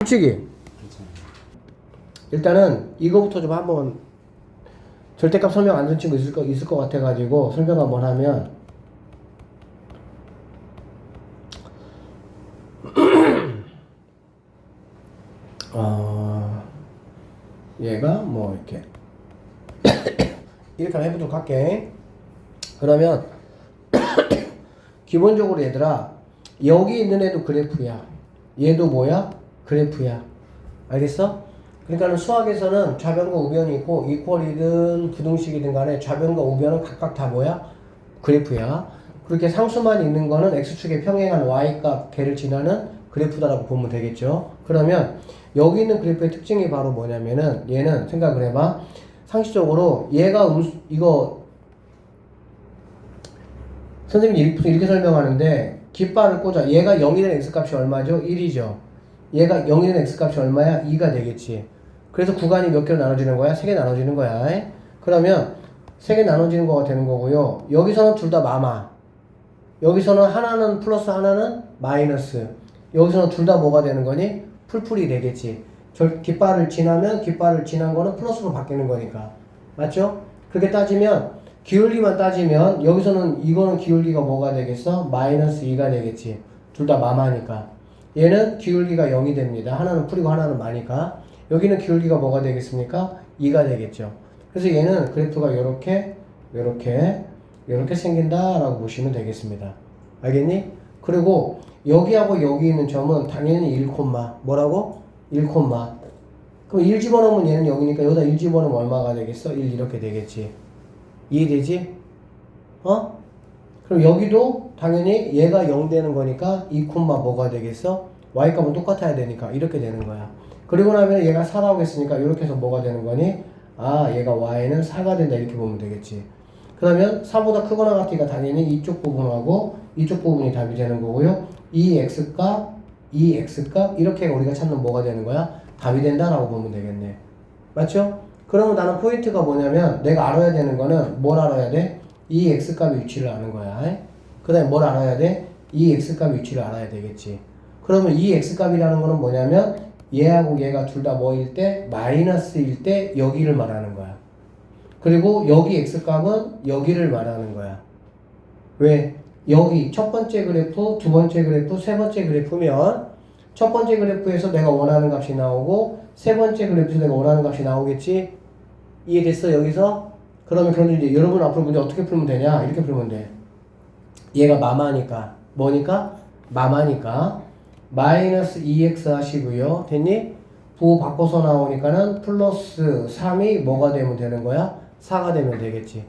솔직히 일단은 이거부터 좀 한번 절대값 설명 안 된 친구 있을 것 같아가지고 설명 한번 하면 얘가 뭐 이렇게 이렇게 한번 해보도록 할게. 그러면 기본적으로 얘들아 여기 있는 애도 그래프야. 얘도 뭐야? 그래프야. 알겠어? 그러니까는 수학에서는 좌변과 우변이 있고 이퀄이든 부등식이든 간에 좌변과 우변은 각각 다 뭐야? 그래프야. 그렇게 상수만 있는 거는 x축에 평행한 y값 걔를 지나는 그래프다라고 보면 되겠죠. 그러면 여기 있는 그래프의 특징이 바로 뭐냐면은 얘는 생각을 해봐. 상식적으로 얘가 이거 선생님이 이렇게 설명하는데 깃발을 꽂아. 얘가 0이 된 x값이 얼마죠? 1이죠. 얘가 0이 된 x값이 얼마야? 2가 되겠지. 그래서 구간이 몇 개로 나눠지는 거야? 3개 나눠지는 거야. 그러면 3개 나눠지는 거가 되는 거고요. 여기서는 둘 다 마마. 여기서는 하나는 플러스 하나는 마이너스. 여기서는 둘 다 뭐가 되는 거니? 풀풀이 되겠지. 깃발을 지나면 깃발을 지난 거는 플러스로 바뀌는 거니까. 맞죠? 그렇게 따지면 기울기만 따지면 여기서는 이거는 기울기가 뭐가 되겠어? 마이너스 2가 되겠지. 둘 다 마마니까. 얘는 기울기가 0이 됩니다. 하나는 풀이고 하나는 마니까. 여기는 기울기가 뭐가 되겠습니까? 2가 되겠죠. 그래서 얘는 그래프가 요렇게 생긴다라고 보시면 되겠습니다. 알겠니? 그리고 여기하고 여기 있는 점은 당연히 1, 뭐라고? 1, 그럼 1 집어넣으면 얘는 0이니까 여기다 1 집어넣으면 얼마가 되겠어? 1 이렇게 되겠지. 이해되지? 그럼 여기도 당연히 얘가 0 되는 거니까 2, 뭐가 되겠어? y값은 똑같아야 되니까 이렇게 되는 거야. 그리고 나면 얘가 4라고 했으니까 이렇게 해서 뭐가 되는 거니? 얘가 y는 4가 된다 이렇게 보면 되겠지. 그러면 4보다 크거나 같으니까 당연히 이쪽 부분하고 이쪽 부분이 답이 되는 거고요. 이 x값 이렇게 우리가 찾는 뭐가 되는 거야? 답이 된다라고 보면 되겠네. 맞죠? 그러면 나는 포인트가 뭐냐면 내가 알아야 되는 거는 뭘 알아야 돼? 이 x값의 위치를 아는 거야. 그 다음에 뭘 알아야 돼? 이 x값의 위치를 알아야 되겠지. 그러면 이 x값이라는 거는 뭐냐면 얘하고 얘가 둘 다 뭐일 때? 마이너스일 때 여기를 말하는 거야. 그리고 여기 x값은 여기를 말하는 거야. 왜? 여기 첫 번째 그래프, 두 번째 그래프, 세 번째 그래프면 첫 번째 그래프에서 내가 원하는 값이 나오고 세 번째 그래프에서 내가 원하는 값이 나오겠지? 이해됐어 여기서? 그러면 이제 여러분 앞으로 문제 어떻게 풀면 되냐? 이렇게 풀면 돼. 얘가 마마니까 뭐니까? 마마니까 마이너스 2x 하시고요. 됐니? 부호 바꿔서 나오니까는 플러스 3이 뭐가 되면 되는 거야? 4가 되면 되겠지.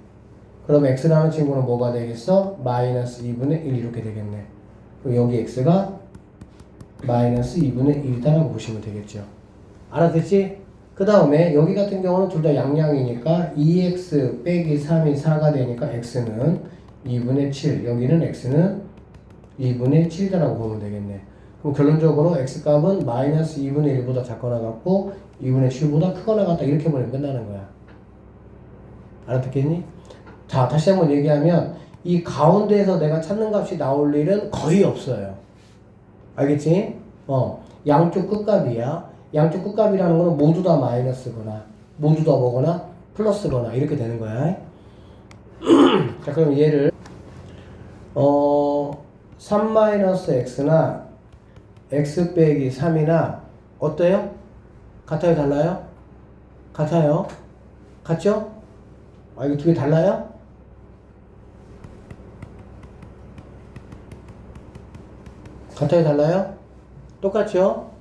그럼 x라는 친구는 뭐가 되겠어? 마이너스 2분의 1 이렇게 되겠네. 그럼 여기 x가 마이너스 2분의 1이다라고 보시면 되겠죠. 알아듣지? 그 다음에 여기 같은 경우는 둘 다 양양이니까 2x 빼기 3이 4가 되니까 x는 2분의 7. 여기는 x는 2분의 7이다라고 보면 되겠네. 그럼 결론적으로 x값은 마이너스 2분의 1보다 작거나 같고 2분의 7보다 크거나 같다 이렇게 보면 끝나는 거야. 알아듣겠니? 자, 다시 한번 얘기하면 이 가운데에서 내가 찾는 값이 나올 일은 거의 없어요. 알겠지? 양쪽 끝값이야. 양쪽 끝값이라는 거는 모두 다 마이너스거나 모두 다 뭐거나 플러스거나 이렇게 되는 거야. 자, 그럼 얘를 3-x나 x 빼기 3이나 어때요? 같아요? 달라요? 같아요? 같죠? 이거 두 개 달라요? 같아요? 달라요? 똑같죠?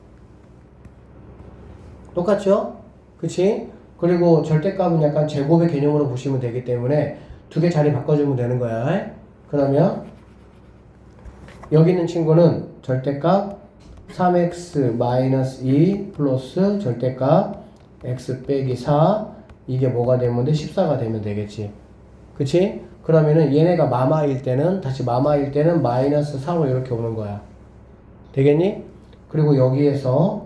똑같죠? 그치? 그리고 절대값은 약간 제곱의 개념으로 보시면 되기 때문에 두 개 자리 바꿔주면 되는 거야. 그러면 여기 있는 친구는 절대값 3x-2 플러스 절대값 x 빼기 4 이게 뭐가 되면 돼? 14가 되면 되겠지. 그치? 그러면은 얘네가 마마일 때는 마이너스 4로 이렇게 오는 거야. 되겠니? 그리고 여기에서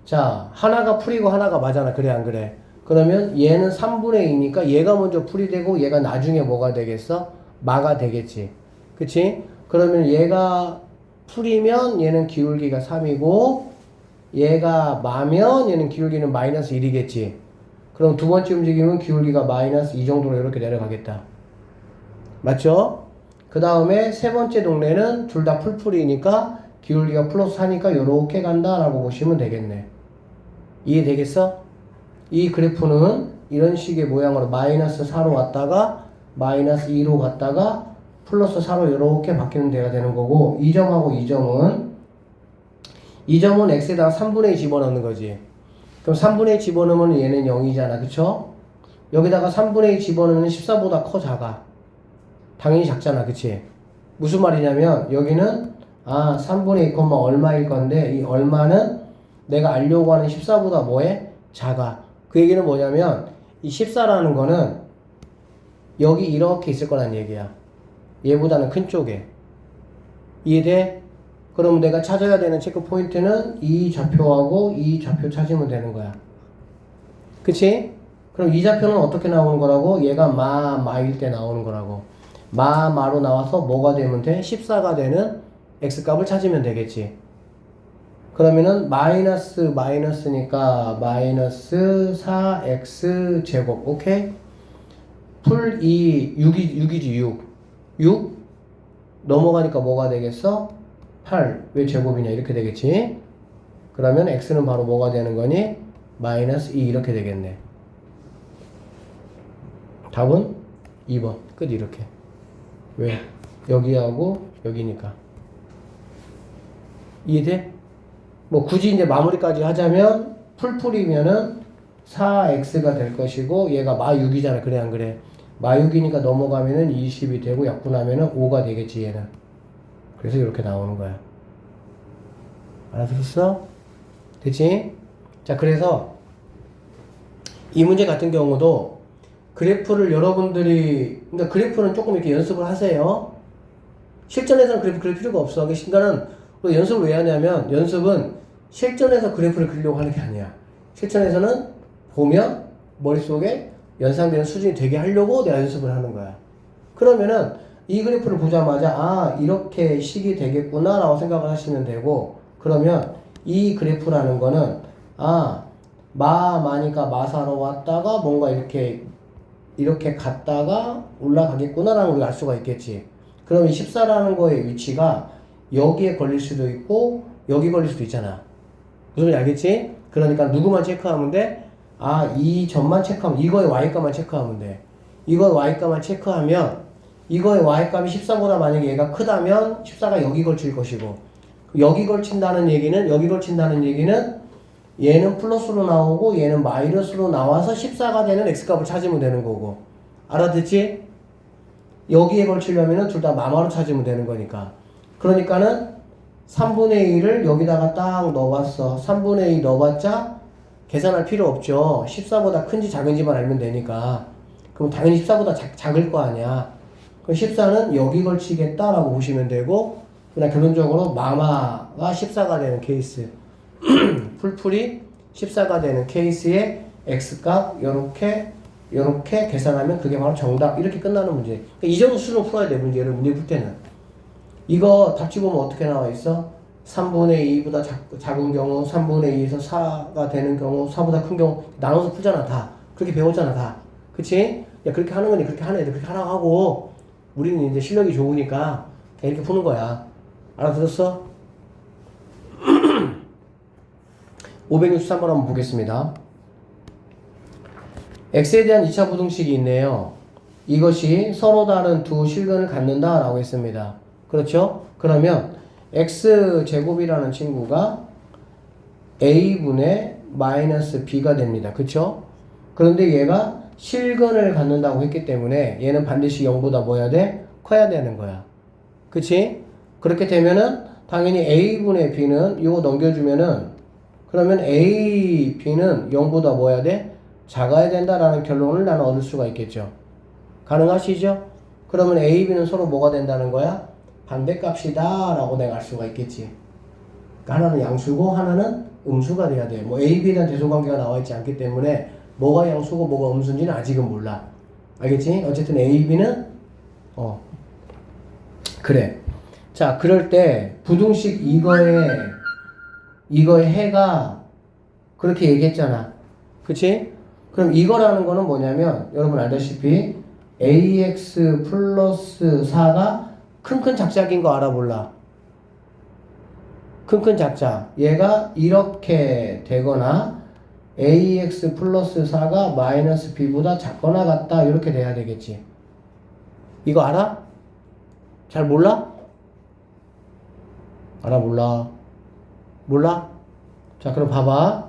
자 하나가 풀이고 하나가 마잖아. 그래 안 그래? 그러면 얘는 3분의 2니까 얘가 먼저 풀이 되고 얘가 나중에 뭐가 되겠어? 마가 되겠지. 그치? 그러면 얘가 풀이면 얘는 기울기가 3이고 얘가 마면 얘는 기울기는 마이너스 1이겠지. 그럼 두 번째 움직임은 기울기가 마이너스 2 정도로 이렇게 내려가겠다. 맞죠? 그 다음에 세 번째 동네는 둘 다 풀풀이니까 기울기가 플러스 4니까 요렇게 간다라고 보시면 되겠네. 이해되겠어? 이 그래프는 이런 식의 모양으로 마이너스 4로 왔다가 마이너스 2로 갔다가 플러스 4로 이렇게 바뀌는 데가 되는 거고, 이 점하고 이 점은 x에다가 3분의 2 집어넣는 거지. 그럼 3분의 2 집어넣으면 얘는 0이잖아. 그쵸? 여기다가 3분의 2 집어넣으면 14보다 커, 작아? 당연히 작잖아. 그치? 무슨 말이냐면 여기는 3분의 2, 얼마일 건데 이 얼마는 내가 알려고 하는 14보다 뭐해? 작아. 그 얘기는 뭐냐면 이 14라는 거는 여기 이렇게 있을 거란 얘기야. 얘보다는 큰 쪽에. 이해돼? 그럼 내가 찾아야 되는 체크 포인트는 이 좌표하고 이 좌표 찾으면 되는 거야. 그치? 그럼 이 좌표는 어떻게 나오는 거라고? 얘가 마일 때 나오는 거라고. 마로 나와서 뭐가 되면 돼? 14가 되는 x값을 찾으면 되겠지. 그러면은 마이너스니까 마이너스 4x 제곱. 오케이? 풀 6이지 6 넘어가니까 뭐가 되겠어? 8 왜 제곱이냐 이렇게 되겠지. 그러면 x는 바로 뭐가 되는 거니? 마이너스 2 이렇게 되겠네. 답은 2번 끝. 이렇게. 왜? 여기하고 여기니까. 이해돼? 뭐 굳이 이제 마무리까지 하자면 풀풀이면은 4x가 될 것이고 얘가 마 6이잖아. 그래 안 그래? 마 6이니까 넘어가면은 20이 되고 약분하면은 5가 되겠지 얘는. 그래서 이렇게 나오는 거야. 알아들었어? 됐지? 자, 그래서 이 문제 같은 경우도 그래프를 여러분들이, 그러니까 그래프는 조금 이렇게 연습을 하세요. 실전에서는 그래프 그릴 필요가 없어. 그러니까 연습을 왜 하냐면, 연습은 실전에서 그래프를 그리려고 하는 게 아니야. 실전에서는 보면 머릿속에 연상되는 수준이 되게 하려고 내가 연습을 하는 거야. 그러면은 이 그래프를 보자마자 이렇게 식이 되겠구나 라고 생각을 하시면 되고, 그러면 이 그래프라는 거는 마니까 마사로 왔다가 뭔가 이렇게 갔다가 올라가겠구나 라는 걸 알 수가 있겠지. 그럼 이 14라는 거의 위치가 여기에 걸릴 수도 있고 여기 걸릴 수도 있잖아. 무슨 말인지 알겠지? 그러니까 누구만 체크하면 돼? 이 점만 체크하면, 이거의 y값만 체크하면 돼. 이거의 y값만 체크하면 이거의 y값이 14보다 만약에 얘가 크다면 14가 여기 걸칠 것이고, 여기 걸친다는 얘기는 얘는 플러스로 나오고 얘는 마이너스로 나와서 14가 되는 x값을 찾으면 되는 거고. 알아듣지? 여기에 걸치려면은 둘 다 마마로 찾으면 되는 거니까. 그러니까는 3분의 1을 여기다가 딱 넣어봤어. 3분의 2 넣어봤자 계산할 필요 없죠. 14보다 큰지 작은지만 알면 되니까. 그럼 당연히 14보다 작을 거 아니야. 그럼 14는 여기 걸치겠다라고 보시면 되고, 그냥 결론적으로 마마가 14가 되는 케이스. 풀풀이 14가 되는 케이스의 x값 요렇게 계산하면 그게 바로 정답. 이렇게 끝나는 문제. 그러니까 이 정도 수준으로 풀어야 돼. 문제 풀 때는. 이거 답지 보면 어떻게 나와 있어? 3분의 2보다 작은 경우, 3분의 2에서 4가 되는 경우, 4보다 큰 경우 나눠서 풀잖아. 다 그렇게 배웠잖아. 다. 그치? 야, 그렇게 하는 거니 그렇게 하는 애들 그렇게 하라고 하고, 우리는 이제 실력이 좋으니까 그냥 이렇게 푸는 거야. 알아들었어? 563번 한번 보겠습니다. x에 대한 2차 부등식이 있네요. 이것이 서로 다른 두 실근을 갖는다 라고 했습니다. 그렇죠? 그러면 x제곱이라는 친구가 a분의 마이너스 b가 됩니다. 그쵸? 그런데 얘가 실근을 갖는다고 했기 때문에 얘는 반드시 0보다 뭐 해야 돼? 커야 되는 거야. 그치? 그렇게 되면은 당연히 a분의 b는 이거 넘겨주면은, 그러면 a, b는 0보다 뭐 해야 돼? 작아야 된다라는 결론을 나는 얻을 수가 있겠죠. 가능하시죠? 그러면 a, b는 서로 뭐가 된다는 거야? 반대값이다 라고 내가 알 수가 있겠지. 그러니까 하나는 양수고 하나는 음수가 돼야 돼. 뭐 a, b에 대한 대소관계가 나와 있지 않기 때문에 뭐가 양수고 뭐가 음수인지는 아직은 몰라. 알겠지? 어쨌든 a, b는 그래. 자, 그럴 때 부등식 이거에 이거의 해가 그렇게 얘기했잖아. 그치? 그럼 이거라는 거는 뭐냐면 여러분 알다시피 ax 플러스 4가 큰큰 작작인 거 알아 몰라? 큰큰 작작. 얘가 이렇게 되거나 ax 플러스 4가 마이너스 b보다 작거나 같다 이렇게 돼야 되겠지. 이거 알아? 잘 몰라? 알아 몰라? 몰라? 자 그럼 봐봐.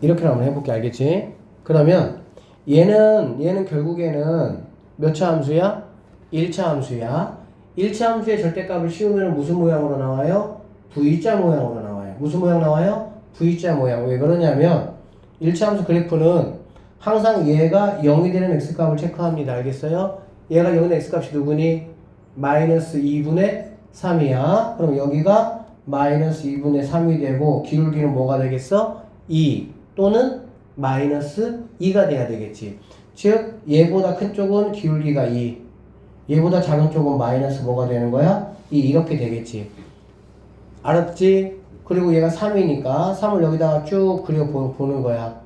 이렇게 한번 해볼게. 알겠지? 그러면 얘는 결국에는 몇 차 함수야? 1차 함수야. 1차 함수의 절대값을 씌우면 무슨 모양으로 나와요? V자 모양으로 나와요. 무슨 모양 나와요? V자 모양. 왜 그러냐면 1차 함수 그래프는 항상 얘가 0이 되는 x값을 체크합니다. 알겠어요? 얘가 0이 되는 x값이 누구니? 마이너스 2분의 3이야. 그럼 여기가 마이너스 2분의 3이 되고 기울기는 뭐가 되겠어? 2 또는 마이너스 2가 돼야 되겠지. 즉 얘보다 큰 쪽은 기울기가 2, 얘보다 작은 쪽은 마이너스 뭐가 되는 거야? 2 이렇게 되겠지. 알았지? 그리고 얘가 3이니까 3을 여기다가 쭉 그려보는 거야.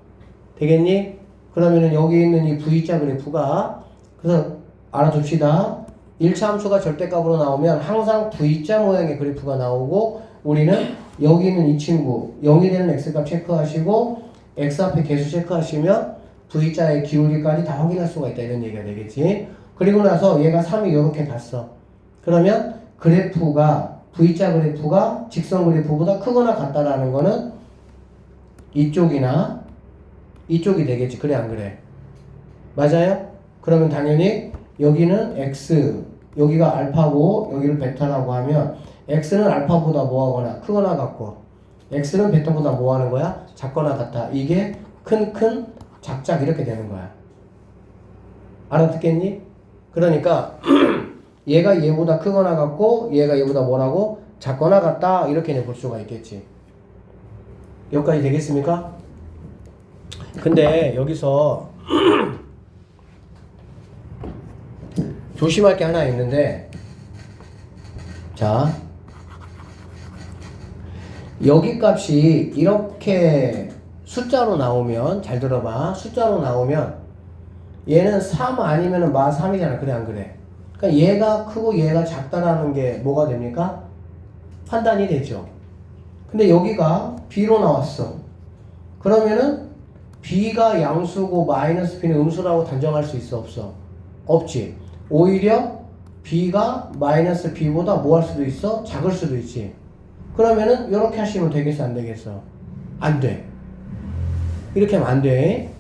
되겠니? 그러면은 여기 있는 이 V자 그래프가 그래서 알아둡시다. 1차 함수가 절대값으로 나오면 항상 V자 모양의 그래프가 나오고 우리는 여기 있는 이 친구 0이 되는 x값 체크하시고 x 앞에 개수 체크하시면 V자의 기울기까지 다 확인할 수가 있다 이런 얘기가 되겠지. 그리고 나서 얘가 3이 이렇게 갔어. 그러면 그래프가 V자 그래프가 직선 그래프보다 크거나 같다라는 거는 이쪽이나 이쪽이 되겠지. 그래 안 그래? 맞아요? 그러면 당연히 여기는 x 여기가 알파고 여기를 베타라고 하면 x는 알파보다 뭐하거나 크거나 같고 x는 베타보다 뭐하는 거야? 작거나 같다. 이게 큰 작작 이렇게 되는 거야. 알아듣겠니? 그러니까 얘가 얘보다 크거나 같고 얘가 얘보다 뭐라고? 작거나 같다 이렇게 볼 수가 있겠지. 여기까지 되겠습니까? 근데 여기서 조심할 게 하나 있는데 자 여기 값이 이렇게 숫자로 나오면 잘 들어봐. 숫자로 나오면 얘는 3 아니면 마 3이잖아. 그래 안 그래? 그러니까 얘가 크고 얘가 작다라는 게 뭐가 됩니까? 판단이 되죠. 근데 여기가 B로 나왔어. 그러면은 B가 양수고 마이너스 B는 음수라고 단정할 수 있어 없어? 없지. 오히려 B가 마이너스 B보다 뭐 할 수도 있어? 작을 수도 있지. 그러면은 이렇게 하시면 되겠어 안 되겠어? 안 돼. 이렇게 하면 안 돼.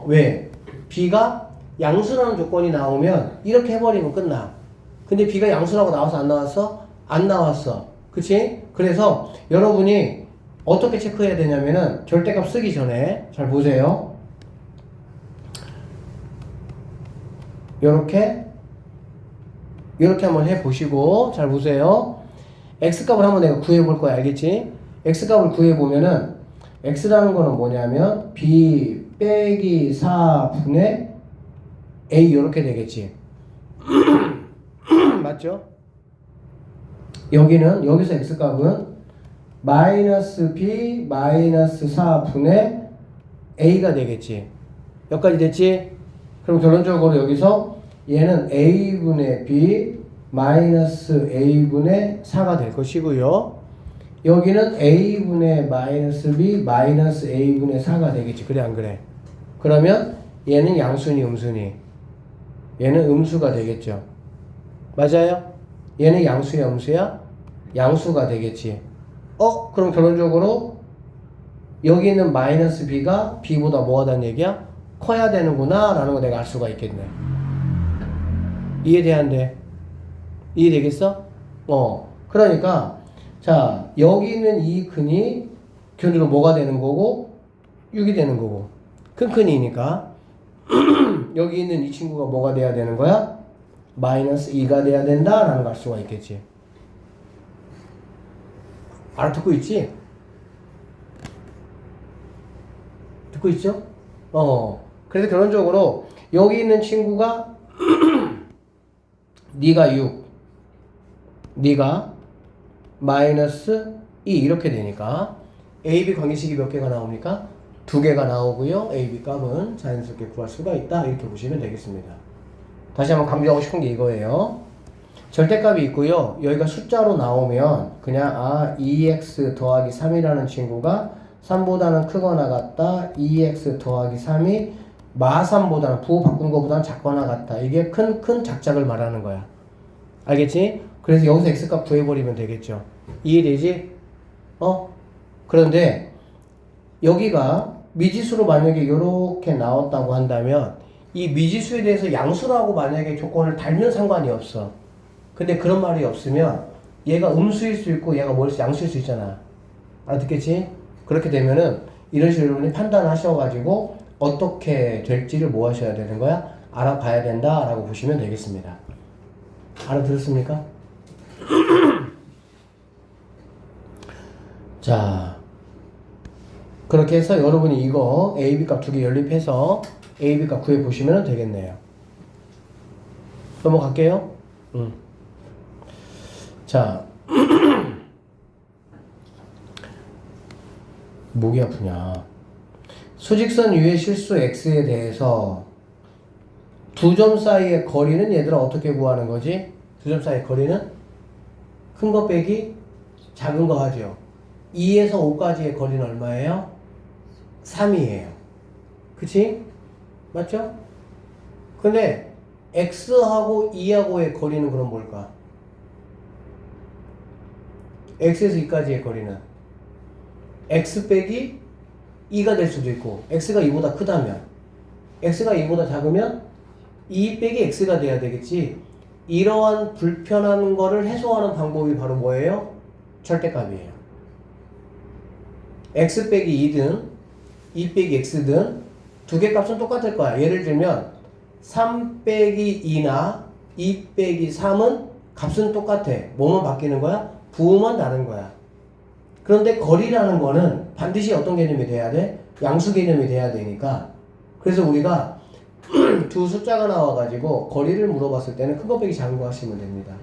왜? B가 양수라는 조건이 나오면 이렇게 해버리면 끝나. 근데 B가 양수라고 나와서 안 나왔어? 안 나왔어. 그치? 그래서 여러분이 어떻게 체크해야 되냐면은 절대값 쓰기 전에 잘 보세요. 요렇게 한번 해보시고 잘 보세요. x값을 한번 내가 구해볼 거야. 알겠지? x값을 구해보면은 x라는 거는 뭐냐면 b 빼기 4분의 a 요렇게 되겠지. 맞죠? 여기서 x값은 마이너스 b 마이너스 4분의 a가 되겠지. 여기까지 됐지? 그럼 결론적으로 여기서 얘는 a분의 b 마이너스 a분의 4가 될 것이고요. 여기는 a분의 마이너스 b 마이너스 a분의 4가 되겠지. 그래 안 그래? 그러면 얘는 양수니 음수니? 얘는 음수가 되겠죠. 맞아요? 얘는 양수야 음수야? 양수가 되겠지. 그럼 결론적으로 여기 있는 마이너스 b가 b보다 뭐 하다는 얘기야? 커야 되는구나 라는 거 내가 알 수가 있겠네. 이해돼안돼? 이해되겠어? 그러니까 자 여기 있는 이 근이 기본적으로 뭐가 되는 거고 6이 되는 거고 큰 근이니까 여기 있는 이 친구가 뭐가 돼야 되는 거야? 마이너스 2가 돼야 된다 라는 걸 알 수가 있겠지. 알아듣고 있지? 듣고 있죠? 그래서 결론적으로 여기 있는 친구가 네가 6, 네가 마이너스 2 이렇게 되니까 A, B 관계식이 몇 개가 나옵니까? 2개가 나오고요. A, B 값은 자연스럽게 구할 수가 있다. 이렇게 보시면 되겠습니다. 다시 한번 강조하고 싶은 게 이거예요. 절대값이 있고요. 여기가 숫자로 나오면 그냥 2x 더하기 3이라는 친구가 3보다는 크거나 같다. 2x 더하기 3이 마3보다는 부호 바꾼 것보다는 작거나 같다. 이게 큰 작작을 말하는 거야. 알겠지? 그래서 여기서 x값 구해버리면 되겠죠. 이해되지? 그런데 여기가 미지수로 만약에 이렇게 나왔다고 한다면 이 미지수에 대해서 양수라고 만약에 조건을 달면 상관이 없어. 근데 그런 말이 없으면 얘가 음수일 수 있고 얘가 양수일 수 있잖아. 알아듣겠지? 그렇게 되면은 이런 식으로 여러분이 판단하셔가지고 어떻게 될지를 뭐 하셔야 되는 거야? 알아봐야 된다라고 보시면 되겠습니다. 알아들었습니까? 자, 그렇게 해서 여러분이 이거 A, B 값 두 개 연립해서 A, B 값 구해보시면 되겠네요. 넘어갈게요. 자, 목이 아프냐. 수직선 위의 실수 x에 대해서 두 점 사이의 거리는 얘들아 어떻게 구하는 거지? 두 점 사이의 거리는 큰 거 빼기 작은 거 하죠. 2에서 5까지의 거리는 얼마예요? 3이에요. 그치? 맞죠? 근데 x하고 2하고의 거리는 그럼 뭘까? x에서 2까지의 거리는 x 빼기 2가 될 수도 있고 x가 2보다 크다면 x가 2보다 작으면 2 빼기 x가 돼야 되겠지. 이러한 불편한 거를 해소하는 방법이 바로 뭐예요? 절대값이에요. x 빼기 2든 2 빼기 x든 두 개 값은 똑같을 거야. 예를 들면 3 빼기 2나 2 빼기 3은 값은 똑같아. 뭐만 바뀌는 거야? 부호만 다른 거야. 그런데 거리라는 거는 반드시 어떤 개념이 돼야 돼? 양수 개념이 돼야 되니까. 그래서 우리가 두 숫자가 나와가지고 거리를 물어봤을 때는 큰 거 빼기 작은 거 하시면 됩니다.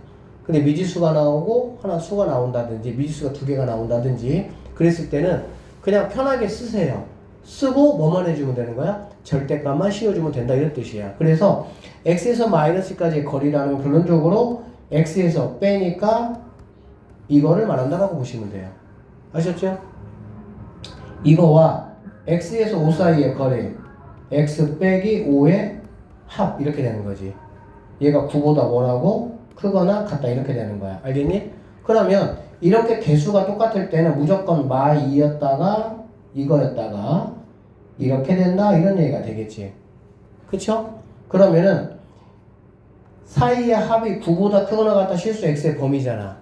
근데 미지수가 나오고 하나 수가 나온다든지 미지수가 두 개가 나온다든지 그랬을 때는 그냥 편하게 쓰세요. 쓰고 뭐만 해주면 되는 거야? 절대값만 씌워주면 된다 이런 뜻이야. 그래서 x에서 마이너스까지의 거리라는 건 결론적으로 x에서 빼니까 이거를 말한다라고 보시면 돼요. 아셨죠? 이거와 x에서 5 사이의 거리 x 빼기 5의 합 이렇게 되는 거지. 얘가 9보다 뭐라고? 크거나 같다 이렇게 되는 거야. 알겠니? 그러면 이렇게 개수가 똑같을 때는 무조건 마 2였다가 이거였다가 이렇게 된다 이런 얘기가 되겠지. 그쵸? 그러면은 사이의 합이 9보다 크거나 같다 실수 x의 범위잖아.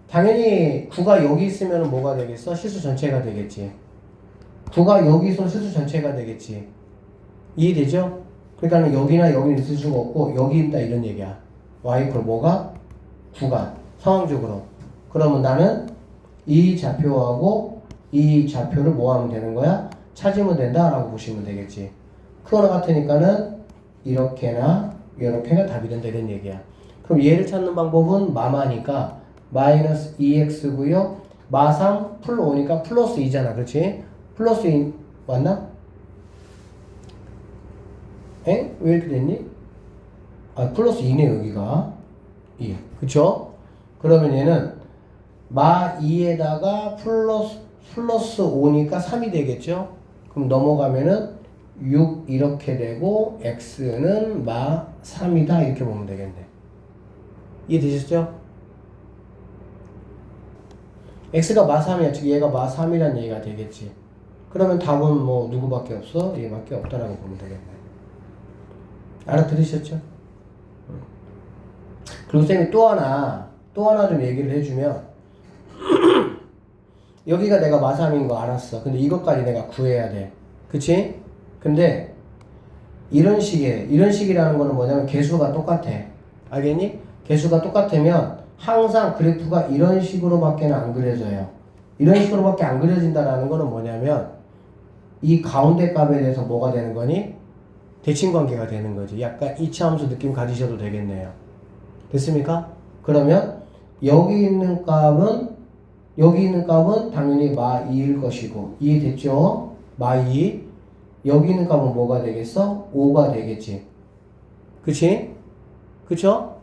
당연히 9가 여기 있으면 뭐가 되겠어? 실수 전체가 되겠지. 9가 여기서 실수 전체가 되겠지. 이해되죠? 그러니까 여기나 여기는 있을 수가 없고 여기 있다 이런 얘기야. y 이퀄 뭐가? 9가 상황적으로. 그러면 나는 이 좌표하고 이 좌표를 뭐 하면 되는 거야? 찾으면 된다라고 보시면 되겠지. 크거나 같으니까는 이렇게나 이렇게나 답이 된다 이런 얘기야. 그럼 얘를 찾는 방법은 마마니까 마이너스 2x고요. 마3 풀 5니까 플러스 2잖아. 그렇지? 플러스 2 맞나? 에? 왜 이렇게 됐니? 플러스 2네 여기가 2. 그쵸? 그러면 얘는 마 2에다가 플러스 5니까 3이 되겠죠? 그럼 넘어가면은 6 이렇게 되고 x는 마 3이다 이렇게 보면 되겠네. 이해되셨죠? x가 마 3이야. 즉 얘가 마 3이란 얘기가 되겠지. 그러면 답은 뭐 누구밖에 없어? 얘밖에 없다라고 보면 되겠네. 알아들으셨죠? 그리고 쌤이 또 하나 좀 얘기를 해주면 여기가 내가 마3인 거 알았어. 근데 이것까지 내가 구해야 돼. 그치? 근데 이런 식이라는 거는 뭐냐면 개수가 똑같아. 알겠니? 개수가 똑같으면 항상 그래프가 이런 식으로밖에 안 그려져요. 이런 식으로밖에 안 그려진다라는 거는 뭐냐면 이 가운데 값에 대해서 뭐가 되는 거니? 대칭관계가 되는 거지. 약간 이차함수 느낌 가지셔도 되겠네요. 됐습니까? 그러면 여기 있는 값은 당연히 마 2일 것이고, 이해됐죠? 마 2. 여기 있는 값은 뭐가 되겠어? 5가 되겠지. 그치? 그쵸?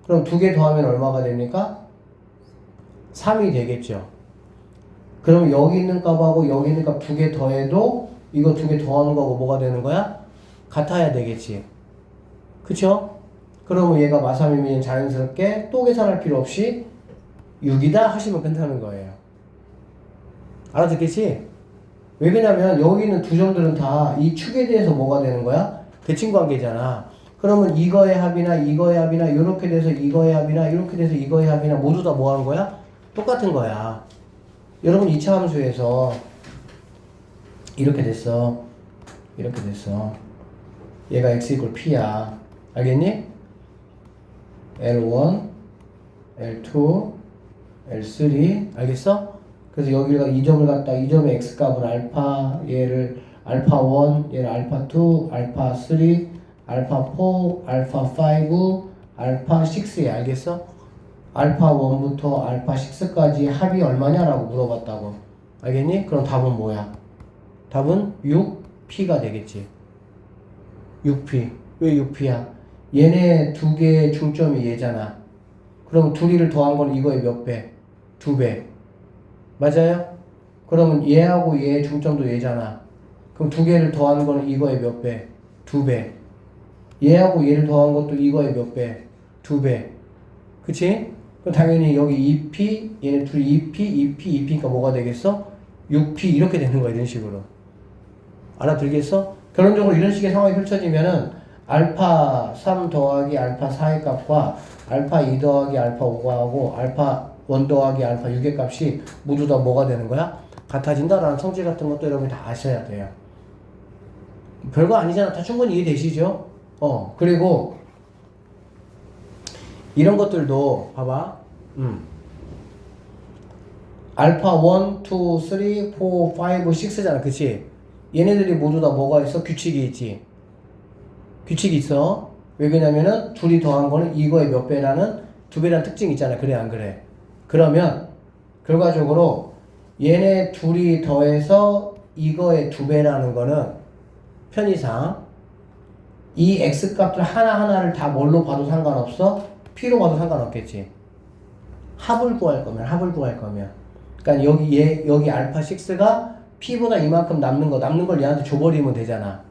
그럼 두 개 더하면 얼마가 됩니까? 3이 되겠죠. 그럼 여기 있는 값하고 여기 있는 값 두 개 더해도 이거 두 개 더하는 거하고 뭐가 되는 거야? 같아야 되겠지. 그쵸? 그러면 얘가 마3이면 자연스럽게 또 계산할 필요 없이 6이다 하시면 끝나는 거예요. 알아듣겠지? 왜 그러냐면 여기 있는 두 점들은 다 이 축에 대해서 뭐가 되는 거야? 대칭관계잖아. 그러면 이거의 합이나 이거의 합이나 이렇게 돼서 이거의 합이나 이렇게 돼서 이거의 합이나 모두 다 뭐 하는 거야? 똑같은 거야. 여러분 2차 함수에서 이렇게 됐어. 이렇게 됐어. 얘가 x 이퀄 p야. 알겠니? L1, L2, L3 알겠어? 그래서 여기가 이 점을 갖다 이 점의 x값은 알파, 얘를 알파1, 얘를 알파2, 알파3, 알파4, 알파5, 알파6에 알겠어? 알파1부터 알파6까지 합이 얼마냐라고 물어봤다고. 알겠니? 그럼 답은 뭐야? 답은 6p가 되겠지. 6p. 왜 6p야? 얘네 두 개의 중점이 얘잖아. 그럼 둘이를 더한 건 이거의 몇 배? 2배. 맞아요? 그러면 얘하고 얘의 중점도 얘잖아. 그럼 두 개를 더하는 거는 이거의 몇 배? 2배. 얘하고 얘를 더한 것도 이거의 몇 배? 2배. 그치? 그럼 당연히 여기 2p, 얘네 둘이 2p, 2p, 2p니까 뭐가 되겠어? 6p 이렇게 되는 거야, 이런 식으로. 알아들겠어? 결론적으로 이런 식의 상황이 펼쳐지면은 알파 3 더하기 알파 4의 값과 알파 2 더하기 알파 5가 하고 알파 1 더하기 알파 6의 값이 모두 다 뭐가 되는 거야? 같아진다라는 성질 같은 것도 여러분이 다 아셔야 돼요. 별거 아니잖아. 다 충분히 이해되시죠? 그리고 이런 것들도 봐봐. 알파 1, 2, 3, 4, 5, 6잖아. 그치? 얘네들이 모두 다 뭐가 있어? 규칙이 있지. 규칙이 있어. 왜 그러냐면은 둘이 더한 거는 이거의 몇 배라는 2배라는 특징이 있잖아. 그래 안 그래? 그러면 결과적으로 얘네 둘이 더해서 이거의 2배라는 거는 편의상 이 x값들 하나하나를 다 뭘로 봐도 상관없어? p로 봐도 상관없겠지. 합을 구할 거면. 그러니까 여기 알파 6가 p보다 이만큼 남는 걸 얘한테 줘버리면 되잖아.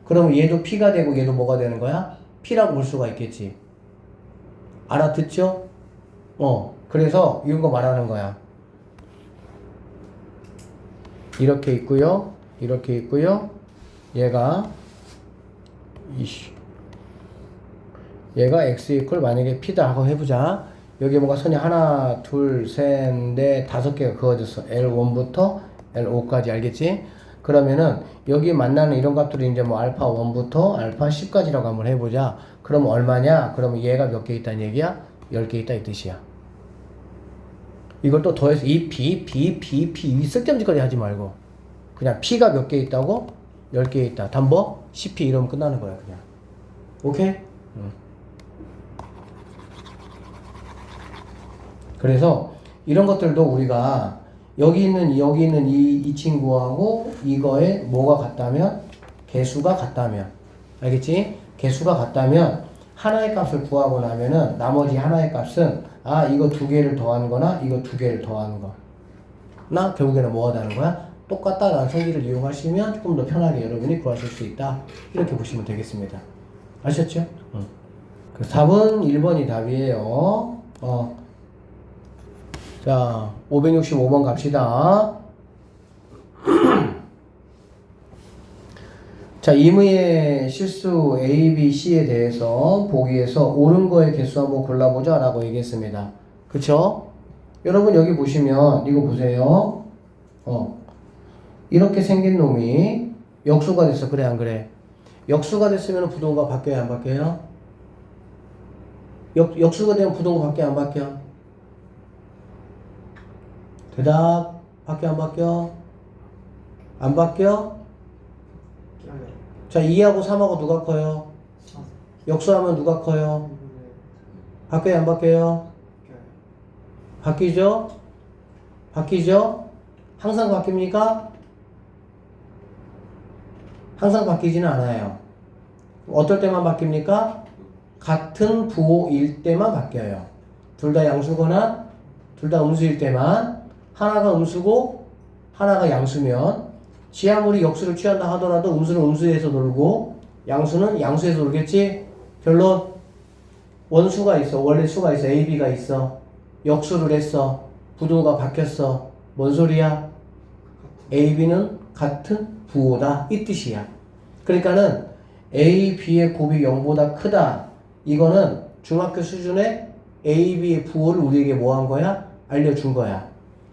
그러면 얘도 p가 되고 얘도 뭐가 되는 거야? p라고 볼 수가 있겠지. 알아듣죠? 그래서 이런 거 말하는 거야. 이렇게 있고요. 이렇게 있고요. 얘가 x 이퀄 만약에 p다 하고 해보자. 여기 뭐가 선이 하나, 둘, 셋, 넷, 5개가 그어졌어. L1부터 L5까지 알겠지? 그러면은 여기 만나는 이런 값들이 이제 뭐 알파 1부터 알파 10까지라고 한번 해보자. 그럼 얼마냐? 그러면 얘가 몇 개 있다는 얘기야? 10개 있다 이 뜻이야. 이걸 또 더해서 이 이 쓸데없는 하지 말고 그냥 P가 몇 개 있다고? 10개 있다. 담보? 10P 이러면 끝나는 거야 그냥. 오케이? 그래서 이런 것들도 우리가 여기 있는 이 친구하고 이거에 뭐가 같다면? 개수가 같다면. 알겠지? 개수가 같다면 하나의 값을 구하고 나면은 나머지 하나의 값은 이거 두 개를 더하는 거나 이거 두 개를 더하는 거. 나 결국에는 뭐가 되는 거야? 똑같다라는 성질을 이용하시면 조금 더 편하게 여러분이 구하실 수 있다. 이렇게 보시면 되겠습니다. 아셨죠? 그 답은 1번이 답이에요. 자, 565번 갑시다. 자, 임의의 실수 A, B, C에 대해서 보기에서 옳은 거의 개수 한번 골라보자 라고 얘기했습니다. 그쵸? 여러분 여기 보시면 이거 보세요. 이렇게 생긴 놈이 역수가 됐어. 그래 안 그래? 역수가 됐으면 부동과 바뀌어야 안 바뀌어요? 역수가 되면 부동과 바뀌어 안 바뀌어? 대답. 바뀌어 안 바뀌어? 안 바뀌어? 자, 2하고 3하고 누가 커요? 역수하면 누가 커요? 바뀌어요, 안 바뀌어요? 바뀌죠? 바뀌죠? 항상 바뀝니까? 항상 바뀌지는 않아요. 어떨 때만 바뀝니까? 같은 부호일 때만 바뀌어요. 둘 다 양수거나 둘 다 음수일 때만. 하나가 음수고 하나가 양수면 지하물이 역수를 취한다 하더라도 음수는 음수에서 놀고 양수는 양수에서 놀겠지? 결론 원수가 있어. 원래 수가 있어. A, B가 있어. 역수를 했어. 부호가 바뀌었어. 뭔 소리야? A, B는 같은 부호다. 이 뜻이야. 그러니까는 A, B의 곱이 0보다 크다. 이거는 중학교 수준의 A, B의 부호를 우리에게 뭐 한 거야? 알려준 거야.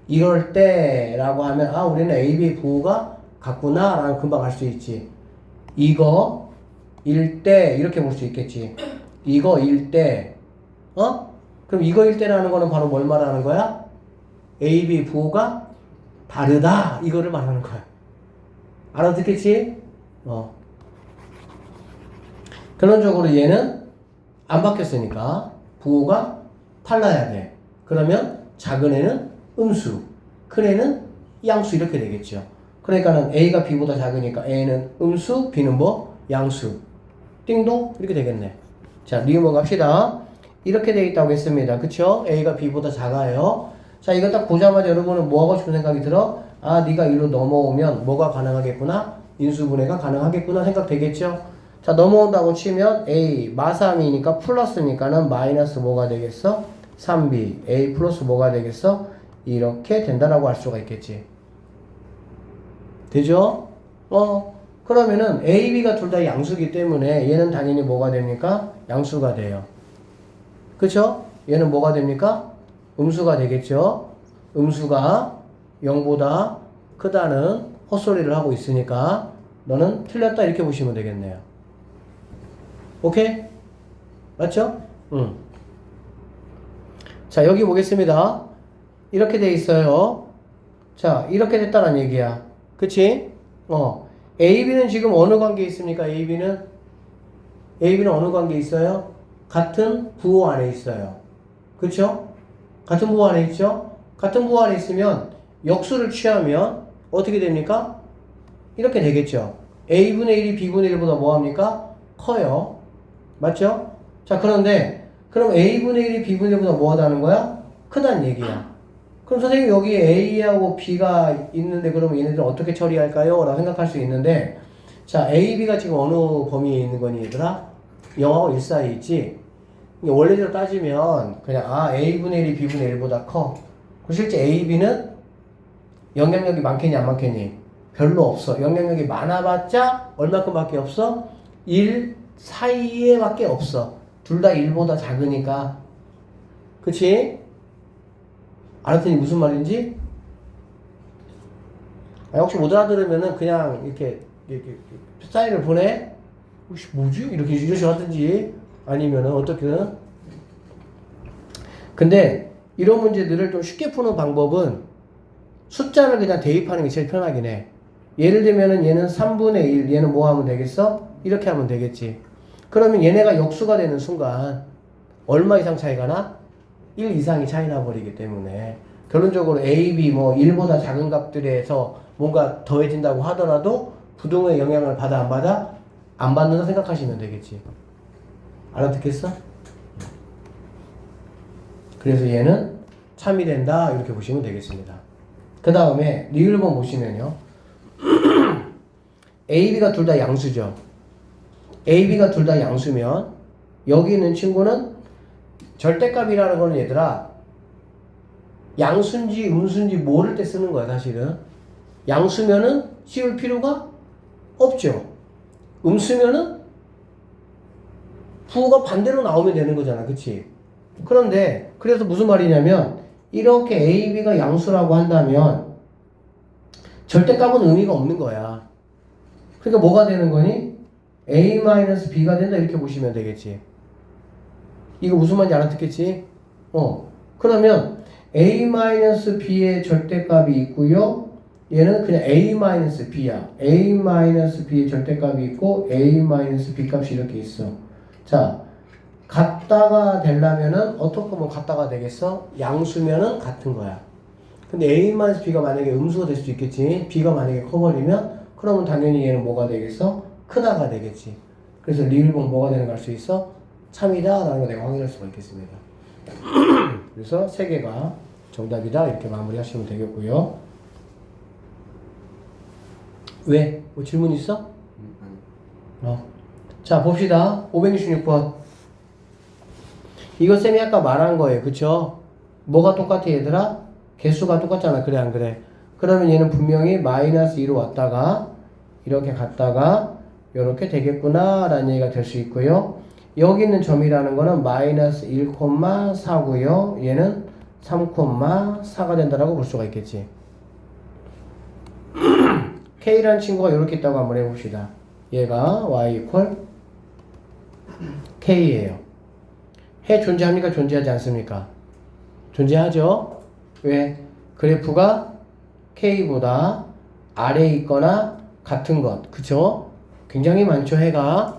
이럴 때라고 하면 아 우리는 A, B의 부호가 같구나 라는 금방 알 수 있지. 이거 일 때 이렇게 볼 수 있겠지. 이거 일 때 그럼 이거 일 때라는 거는 바로 뭘 말하는 거야? A, B 부호가 다르다 이거를 말하는 거야. 알아듣겠지? 결론적으로 얘는 안 바뀌었으니까 부호가 달라야 돼. 그러면 작은 애는 음수, 큰 애는 양수 이렇게 되겠죠. 그러니까는 A가 B보다 작으니까 A는 음수, B는 뭐? 양수. 띵동 이렇게 되겠네. 자, 리우먼 갑시다. 이렇게 돼 있다고 했습니다. 그쵸? A가 B보다 작아요. 자, 이거 딱 보자마자 여러분은 뭐 하고 싶은 생각이 들어? 아, 네가 이로 넘어오면 뭐가 가능하겠구나? 인수분해가 가능하겠구나 생각되겠죠? 자, 넘어온다고 치면 A 마삼이니까 플러스니까는 마이너스 뭐가 되겠어? 3B A 플러스 뭐가 되겠어? 이렇게 된다라고 할 수가 있겠지. 되죠? 그러면은 A, B가 둘 다 양수기 때문에 얘는 당연히 뭐가 됩니까? 양수가 돼요. 그쵸? 얘는 뭐가 됩니까? 음수가 되겠죠? 음수가 0보다 크다는 헛소리를 하고 있으니까 너는 틀렸다 이렇게 보시면 되겠네요. 오케이? 맞죠? 자, 여기 보겠습니다. 이렇게 돼 있어요. 자, 이렇게 됐다는 얘기야. 그치? A, B는 지금 어느 관계에 있습니까? A, B는 어느 관계에 있어요? 같은 부호 안에 있어요. 그쵸? 같은 부호 안에 있죠? 같은 부호 안에 있으면 역수를 취하면 어떻게 됩니까? 이렇게 되겠죠. A분의 1이 B분의 1보다 뭐합니까? 커요. 맞죠? 자, 그런데 그럼 A분의 1이 B분의 1보다 뭐하다는 거야? 크다는 얘기야. 그럼 선생님 여기 A하고 B가 있는데 그러면 얘네들은 어떻게 처리할까요? 라고 생각할 수 있는데 자, A, B가 지금 어느 범위에 있는 거니 얘들아? 0하고 1 사이에 있지? 원래대로 따지면 그냥 A분의 1이 B분의 1보다 커. 실제 A, B는 영향력이 많겠니 안 많겠니? 별로 없어. 영향력이 많아봤자 얼마큼밖에 없어? 1 사이에 밖에 없어. 둘 다 1보다 작으니까. 그치? 알았더니 무슨 말인지? 혹시 못 알아들으면은 그냥 이렇게 사인을 보내? 혹시 뭐지? 이렇게 하든지 아니면은 어떻게든. 근데 이런 문제들을 좀 쉽게 푸는 방법은 숫자를 그냥 대입하는 게 제일 편하긴 해. 예를 들면은 얘는 3분의 1, 얘는 뭐 하면 되겠어? 이렇게 하면 되겠지. 그러면 얘네가 역수가 되는 순간 얼마 이상 차이가 나? 1 이상이 차이 나버리기 때문에 결론적으로 A, B 뭐 1보다 작은 값들에서 뭔가 더해진다고 하더라도 부동의 영향을 받아 안 받아? 안 받는다 생각하시면 되겠지. 알아듣겠어? 그래서 얘는 참이 된다 이렇게 보시면 되겠습니다. 그 다음에 리을번 보시면요. A, B가 둘 다 양수죠. A, B가 둘 다 양수면 여기 있는 친구는 절대값이라는 거는 얘들아 양수인지 음수인지 모를 때 쓰는 거야 사실은. 양수면은 씌울 필요가 없죠. 음수면은 부호가 반대로 나오면 되는 거잖아. 그치? 그런데 그래서 무슨 말이냐면 이렇게 A, B가 양수라고 한다면 절대값은 의미가 없는 거야. 그러니까 뭐가 되는 거니? A-B가 된다 이렇게 보시면 되겠지. 이거 무슨 말인지 알아듣겠지? 그러면 A-B의 절대값이 있고요. 얘는 그냥 A-B야. A-B의 절대값이 있고 A-B 값이 이렇게 있어. 자, 같다가 되려면은 어떻게 보면 같다가 되겠어? 양수면은 같은 거야. 근데 A-B가 만약에 음수가 될 수도 있겠지. B가 만약에 커버리면 그러면 당연히 얘는 뭐가 되겠어? 크다가 되겠지. 그래서 리을봉 뭐가 되는 거 알 수 있어? 참이다 라는 거 내가 확인할 수가 있겠습니다. 그래서 세 개가 정답이다 이렇게 마무리하시면 되겠고요. 왜? 뭐 질문 있어? 자 봅시다. 566번. 이거 쌤이 아까 말한 거예요. 그쵸? 뭐가 똑같아 얘들아? 개수가 똑같잖아. 그래 안 그래? 그러면 얘는 분명히 마이너스 2로 왔다가 이렇게 갔다가 이렇게 되겠구나 라는 얘기가 될 수 있고요. 여기 있는 점이라는 거는 마이너스 1,4고요. 얘는 3,4가 된다라고 볼 수가 있겠지. K라는 친구가 이렇게 있다고 한번 해봅시다. 얘가 Y 이퀄 K예요. 해 존재합니까? 존재하지 않습니까? 존재하죠? 왜? 그래프가 K보다 아래에 있거나 같은 것. 그쵸? 굉장히 많죠, 해가.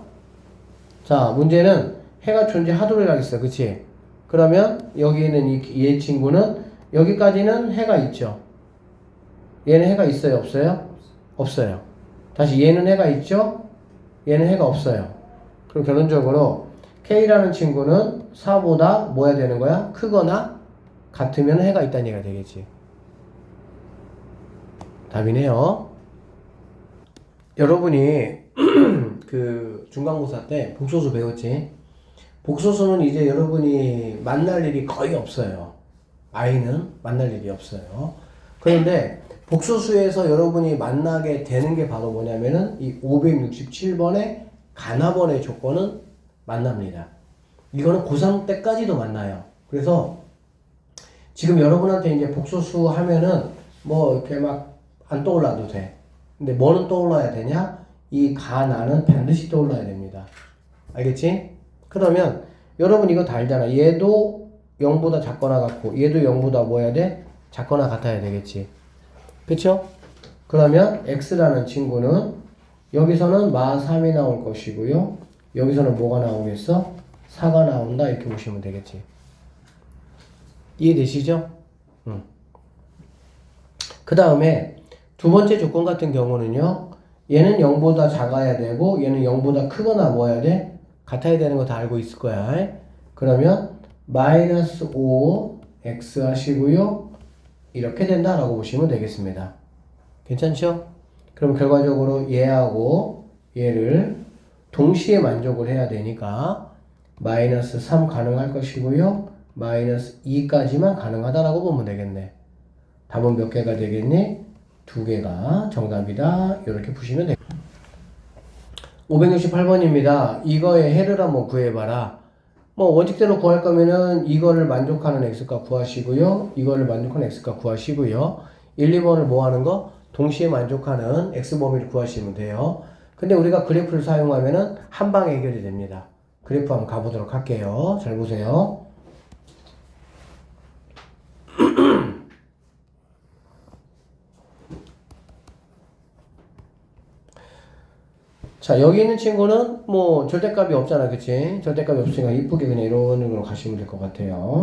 자, 문제는 해가 존재하도록 하겠어. 그치? 그러면 여기 있는 얘 친구는 여기까지는 해가 있죠. 얘는 해가 있어요? 없어요? 없어요. 다시 얘는 해가 있죠? 얘는 해가 없어요. 그럼 결론적으로 K라는 친구는 4보다 뭐야 되는 거야? 크거나 같으면 해가 있다는 얘기가 되겠지. 답이네요. 여러분이 그 중간고사 때 복소수 배웠지? 복소수는 이제 여러분이 만날 일이 거의 없어요. i는 만날 일이 없어요. 그런데 복소수에서 여러분이 만나게 되는 게 바로 뭐냐면은 이 567번의 가나번의 조건은 만납니다. 이거는 고3 때까지도 만나요. 그래서 지금 여러분한테 이제 복소수 하면은 뭐 이렇게 막 안 떠올라도 돼. 근데 뭐는 떠올라야 되냐? 이 가나는 반드시 떠올라야 됩니다. 알겠지? 그러면 여러분 이거 다 알잖아. 얘도 0보다 작거나 같고 얘도 0보다 뭐 해야 돼? 작거나 같아야 되겠지. 그쵸? 그러면 x라는 친구는 여기서는 마 3이 나올 것이고요. 여기서는 뭐가 나오겠어? 4가 나온다 이렇게 보시면 되겠지. 이해되시죠? 응. 그 다음에 두 번째 조건 같은 경우는요. 얘는 0보다 작아야 되고 얘는 0보다 크거나 뭐 해야 돼? 같아야 되는 거 다 알고 있을 거야. 그러면 마이너스 5 x 하시고요. 이렇게 된다라고 보시면 되겠습니다. 괜찮죠? 그럼 결과적으로 얘하고 얘를 동시에 만족을 해야 되니까 마이너스 3 가능할 것이고요. 마이너스 2까지만 가능하다라고 보면 되겠네. 답은 몇 개가 되겠니? 2개가 정답이다. 이렇게 푸시면 됩니다. 568번입니다. 이거의 해를 한번 구해봐라. 뭐 원칙대로 구할 거면은 이거를 만족하는 x값 구하시고요. 이거를 만족하는 x값 구하시고요. 1, 2번을 뭐 하는 거? 동시에 만족하는 x범위를 구하시면 돼요. 근데 우리가 그래프를 사용하면은 한 방에 해결이 됩니다. 그래프 한번 가보도록 할게요. 잘 보세요. 자, 여기 있는 친구는 뭐 절대값이 없잖아. 그치? 절대값이 없으니까 이쁘게 그냥 이런 식으로 가시면 될 것 같아요.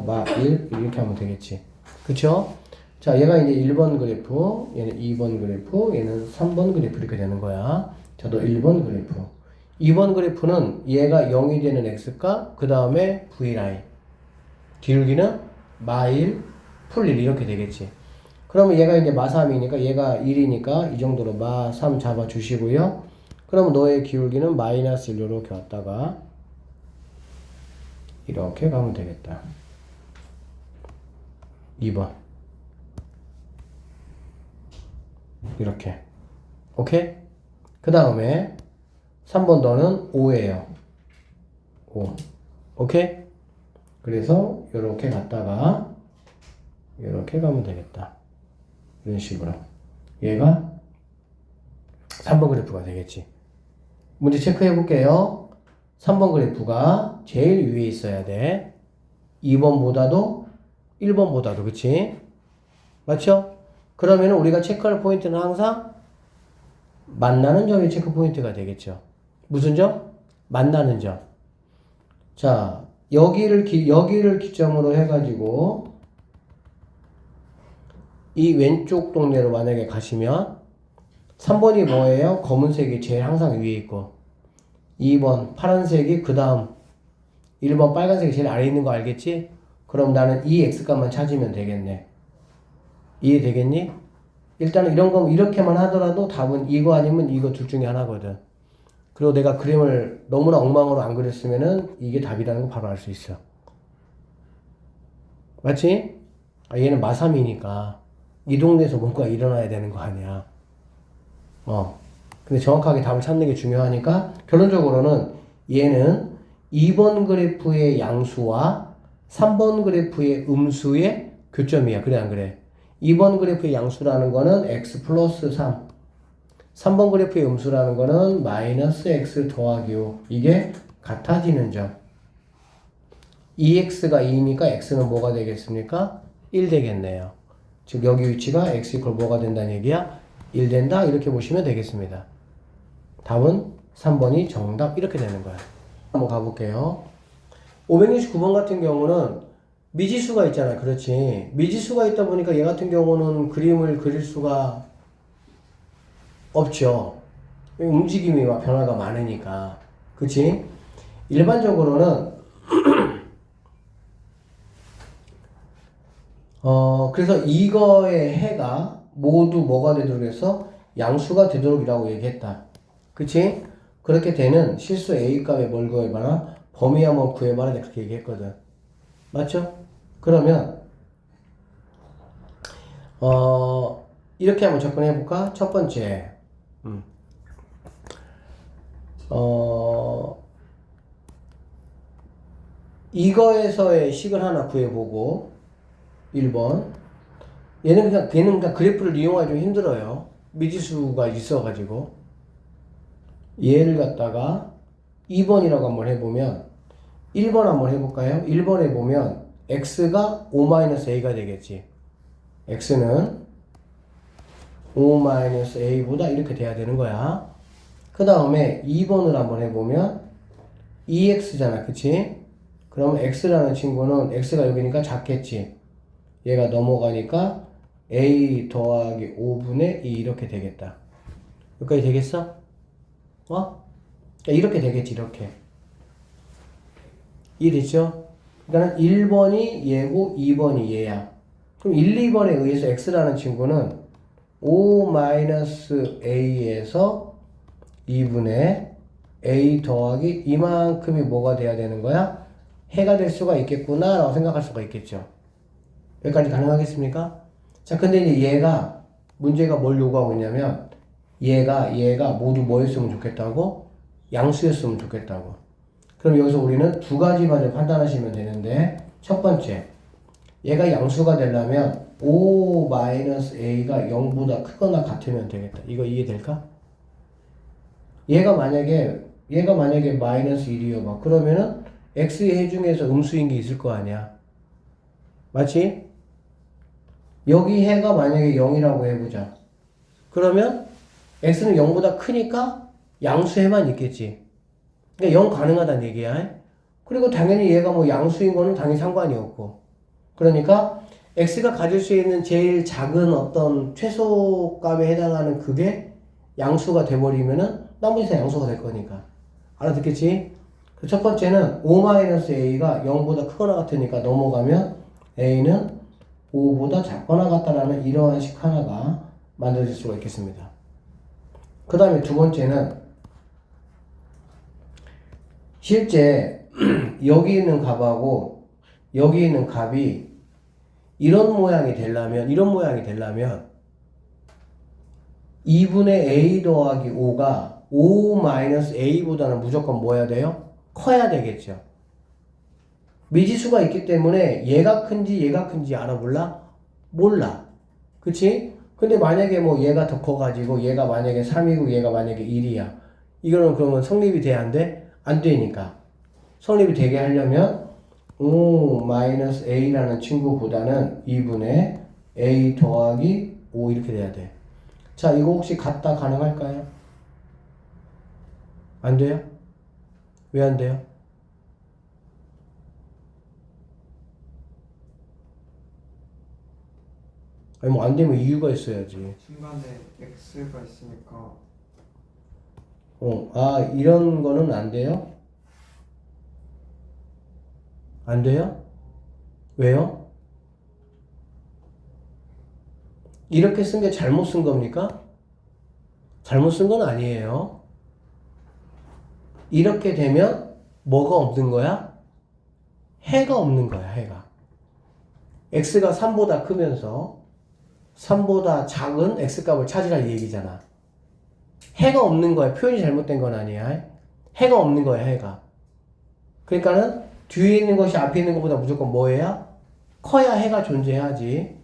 마 1 이렇게 하면 되겠지. 그쵸? 자, 얘가 이제 1번 그래프, 얘는 2번 그래프, 얘는 3번 그래프 이렇게 되는 거야. 자, 너 1번 그래프. 2번 그래프는 얘가 0이 되는 x값, 그 다음에 v라인. 기울기는 마1, 풀1 이렇게 되겠지. 그러면 얘가 이제 마3이니까 얘가 1이니까 이 정도로 마3 잡아 주시고요. 그러면 너의 기울기는 마이너스 1 이렇게 왔다가 이렇게 가면 되겠다. 2번 이렇게. 오케이? 그 다음에 3번 너는 5예요. 5. 오케이? 그래서 이렇게 갔다가 이렇게 가면 되겠다. 이런 식으로. 얘가 3번 그래프가 되겠지. 문제 체크해 볼게요. 3번 그래프가 제일 위에 있어야 돼. 2번보다도 1번보다도. 그치? 맞죠? 그러면 우리가 체크할 포인트는 항상 만나는 점이 체크 포인트가 되겠죠. 무슨 점? 만나는 점. 자, 여기를 기점으로 해가지고 이 왼쪽 동네로 만약에 가시면 3번이 뭐예요? 검은색이 제일 항상 위에 있고 2번 파란색이 그 다음 1번 빨간색이 제일 아래에 있는 거 알겠지? 그럼 나는 이 x값만 찾으면 되겠네. 이해되겠니? 일단은 이런 거 이렇게만 하더라도 답은 이거 아니면 이거 둘 중에 하나거든. 그리고 내가 그림을 너무나 엉망으로 안 그렸으면은 이게 답이라는 거 바로 알 수 있어. 맞지? 아, 얘는 마3이니까 이 동네에서 뭔가 일어나야 되는 거 아니야. 근데 정확하게 답을 찾는 게 중요하니까 결론적으로는 얘는 2번 그래프의 양수와 3번 그래프의 음수의 교점이야. 그래 안 그래? 2번 그래프의 양수라는 거는 x 플러스 3 3번 그래프의 음수라는 거는 마이너스 x 더하기 5 이게 같아지는 점 2x가 2니까 x는 뭐가 되겠습니까? 1 되겠네요. 즉 여기 위치가 x 이퀄 뭐가 된다는 얘기야? 1 된다 이렇게 보시면 되겠습니다. 답은 3번이 정답 이렇게 되는 거야. 한번 가볼게요. 569번 같은 경우는 미지수가 있잖아. 그렇지. 미지수가 있다 보니까 얘 같은 경우는 그림을 그릴 수가 없죠. 움직임이와 변화가 많으니까. 그치? 일반적으로는 그래서 이거의 해가 모두 뭐가 되도록 해서 양수가 되도록이라고 얘기했다. 그치? 그렇게 되는 실수 A 값에 뭘 구해봐라? 범위 한번 구해봐라. 내가 그렇게 얘기했거든. 맞죠? 그러면 이렇게 한번 접근해볼까? 첫 번째 이거에서의 식을 하나 구해보고 1번 얘는 그냥 그래프를 이용하기 좀 힘들어요. 미지수가 있어가지고 얘를 갖다가 2번이라고 한번 해보면 1번 한번 해볼까요? 1번에 보면 x가 5-a가 되겠지. x는 5-a보다 이렇게 돼야 되는 거야. 그 다음에 2번을 한번 해보면 2x잖아. 그치? 그럼 x라는 친구는 x가 여기니까 작겠지. 얘가 넘어가니까 a 더하기 5분의 2 이렇게 되겠다. 여기까지 되겠어? 그러니까 이렇게 되겠지. 이렇게. 이해됐죠? 그러니까 1번이 얘고 2번이 얘야. 그럼 1, 2번에 의해서 x라는 친구는 5-a에서 2분의 a 더하기 이만큼이 뭐가 돼야 되는 거야? 해가 될 수가 있겠구나 라고 생각할 수가 있겠죠. 여기까지 가능하겠습니까? 자, 근데 이제 얘가 문제가 뭘 요구하고 있냐면 얘가 모두 뭐였으면 좋겠다고? 양수였으면 좋겠다고. 그럼 여기서 우리는 두 가지만 판단하시면 되는데 첫 번째 얘가 양수가 되려면 5-a가 0보다 크거나 같으면 되겠다. 이거 이해될까? 얘가 만약에 마이너스 1이어봐. 그러면은 x의 해 중에서 음수인 게 있을 거 아니야. 맞지? 여기 해가 만약에 0이라고 해보자. 그러면 x는 0보다 크니까 양수해만 있겠지. 그러니까 0 가능하다는 얘기야. 그리고 당연히 얘가 뭐 양수인 거는 당연히 상관이 없고. 그러니까 x가 가질 수 있는 제일 작은 어떤 최소값에 해당하는 그게 양수가 돼버리면은 나머지 다 양수가 될 거니까. 알아듣겠지? 첫 번째는 5-a가 0보다 크거나 같으니까 넘어가면 a는 5보다 작거나 같다라는 이러한 식 하나가 만들어질 수가 있겠습니다. 그 다음에 두 번째는 실제 여기 있는 값하고 여기 있는 값이 이런 모양이 되려면 2분의 a 더하기 5가 5-a보다는 무조건 뭐 해야 돼요? 커야 되겠죠. 미지수가 있기 때문에 얘가 큰지 알아볼라? 몰라. 그치? 근데 만약에 뭐 얘가 더 커가지고 얘가 만약에 3이고 얘가 만약에 1이야. 이거는 그러면 성립이 돼야 안 돼? 안 되니까. 성립이 되게 하려면 5-a라는 친구보다는 2분의 a 더하기 5 이렇게 돼야 돼. 자, 이거 혹시 같다 가능할까요? 안 돼요? 왜 안 돼요? 아니 뭐 안 되면 이유가 있어야지. 중간에 x가 있으니까 아 이런 거는 안 돼요? 안 돼요? 왜요? 이렇게 쓴 게 잘못 쓴 겁니까? 잘못 쓴 건 아니에요. 이렇게 되면 뭐가 없는 거야? 해가 없는 거야, 해가. x가 3보다 크면서 3보다 작은 x값을 찾으라 이 얘기잖아. 해가 없는 거야. 표현이 잘못된 건 아니야. 해가 없는 거야, 해가. 그러니까는 뒤에 있는 것이 앞에 있는 것보다 무조건 뭐예요? 커야 해가 존재하지.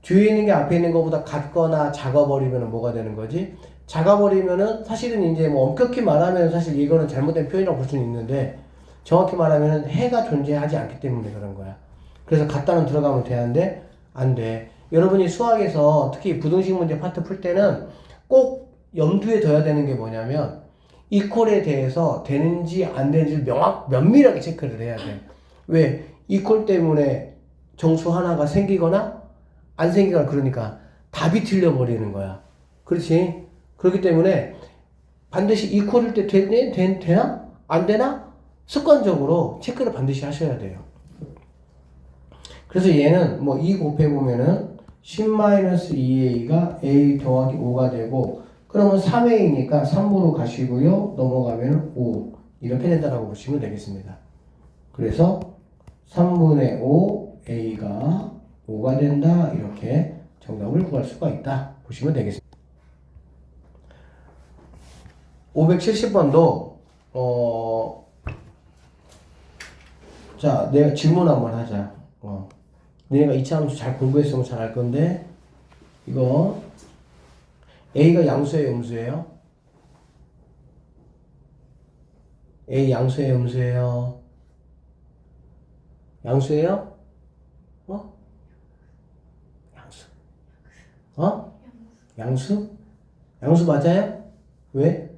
뒤에 있는 게 앞에 있는 것보다 같거나 작아버리면 뭐가 되는 거지? 작아버리면은 사실은 이제 뭐 엄격히 말하면 사실 이거는 잘못된 표현이라고 볼 수는 있는데 정확히 말하면 해가 존재하지 않기 때문에 그런 거야. 그래서 같다는 들어가면 되는데 안 돼. 여러분이 수학에서 특히 부등식 문제 파트 풀 때는 꼭 염두에 둬야 되는 게 뭐냐면 이퀄에 대해서 되는지 안 되는지 면밀하게 체크를 해야 돼. 왜? 이퀄 때문에 정수 하나가 생기거나 안 생기거나 그러니까 답이 틀려버리는 거야. 그렇지? 그렇기 때문에 반드시 이퀄일 때 되나? 안 되나? 습관적으로 체크를 반드시 하셔야 돼요. 그래서 얘는 뭐 2 곱해보면은 10-2a가 a 더하기 5가 되고 그러면 3a니까 3부로 가시고요. 넘어가면 5 이렇게 된다라고 보시면 되겠습니다. 그래서 3분의 5 a가 5가 된다 이렇게 정답을 구할 수가 있다 보시면 되겠습니다. 570번도 자 내가 질문 한번 하자. 너네가 2차 함수 잘 공부했으면 잘 알 건데 이거 a가 양수예요, 음수예요? a 양수예요, 음수예요? 양수예요? 양수. 양수? 양수 맞아요? 왜?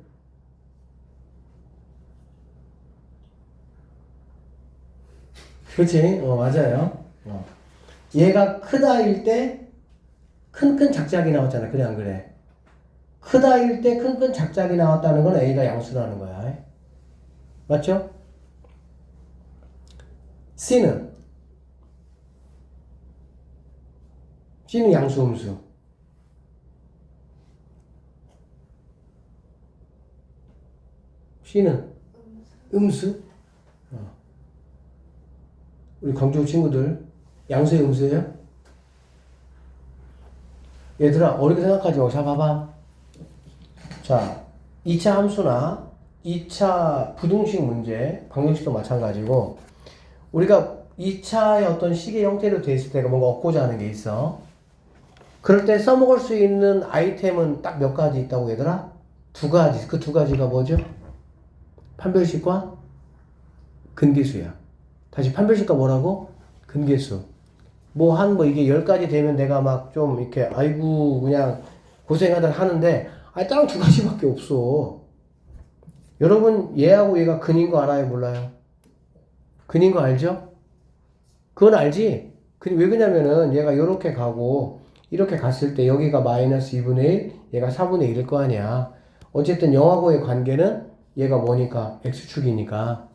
그렇지, 맞아요. 얘가 크다일 때 큰 작작이 나왔잖아. 그래 안 그래? 크다일 때 큰 작작이 나왔다는 건 A가 양수라는 거야. 맞죠? C는 양수, 음수. C는 음수. 우리 광주 친구들 양수의 음수예요? 얘들아 어렵게 생각하지 말고 자 봐봐. 자 2차 함수나 2차 부등식 문제 방정식도 마찬가지고 우리가 2차의 어떤 식의 형태로 되어 있을 때가 뭔가 얻고자 하는 게 있어. 그럴 때 써먹을 수 있는 아이템은 딱 몇 가지 있다고 얘들아? 2가지. 그 2가지가 뭐죠? 판별식과 근계수야. 다시 판별식과 뭐라고? 근계수. 뭐 이게 10가지 되면 내가 막 좀 이렇게 아이고 그냥 고생하다 하는데 딱 2가지밖에 없어. 여러분 얘하고 얘가 근인 거 알아요? 몰라요? 근인 거 알죠? 그건 알지? 왜 그러냐면은 얘가 이렇게 가고 이렇게 갔을 때 여기가 마이너스 2분의 1 얘가 4분의 1일 거 아니야. 어쨌든 0하고의 관계는 얘가 뭐니까 x축이니까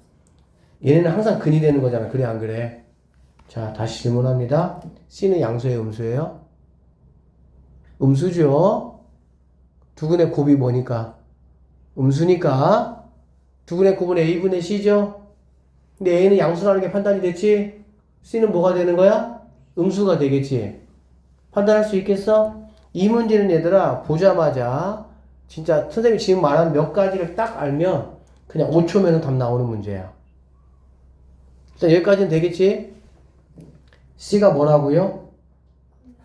얘네는 항상 근이 되는 거잖아. 그래 안 그래? 자 다시 질문합니다. C는 양수예요, 음수예요? 음수죠. 두근의 곱이 뭐니까? 음수니까 두근의 곱은 A분의 C죠. 근데 A는 양수라는 게 판단이 됐지? C는 뭐가 되는 거야? 음수가 되겠지. 판단할 수 있겠어? 이 문제는 얘들아 보자마자 진짜 선생님이 지금 말한 몇 가지를 딱 알면 그냥 5초면은 답 나오는 문제야. 일단 여기까지는 되겠지? C가 뭐라고요?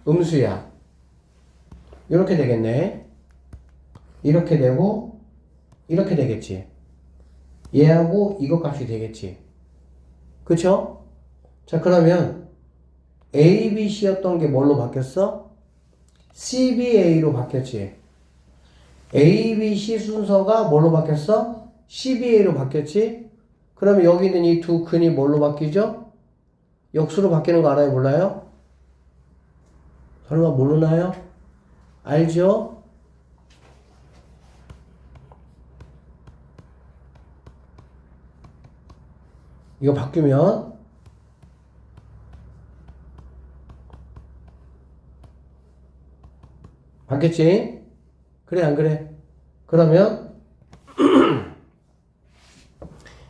음수야. 이렇게 되겠네. 이렇게 되고 이렇게 되겠지. 얘하고 이거 값이 되겠지. 그쵸? 자 그러면 A, B, C였던 게 뭘로 바뀌었어? C, B, A로 바뀌었지. A, B, C 순서가 뭘로 바뀌었어? C, B, A로 바뀌었지. 그러면 여기 있는 이 두 근이 뭘로 바뀌죠? 역수로 바뀌는 거 알아요? 몰라요? 설마 모르나요? 알죠? 이거 바뀌면 바뀌었지? 그래 안 그래? 그러면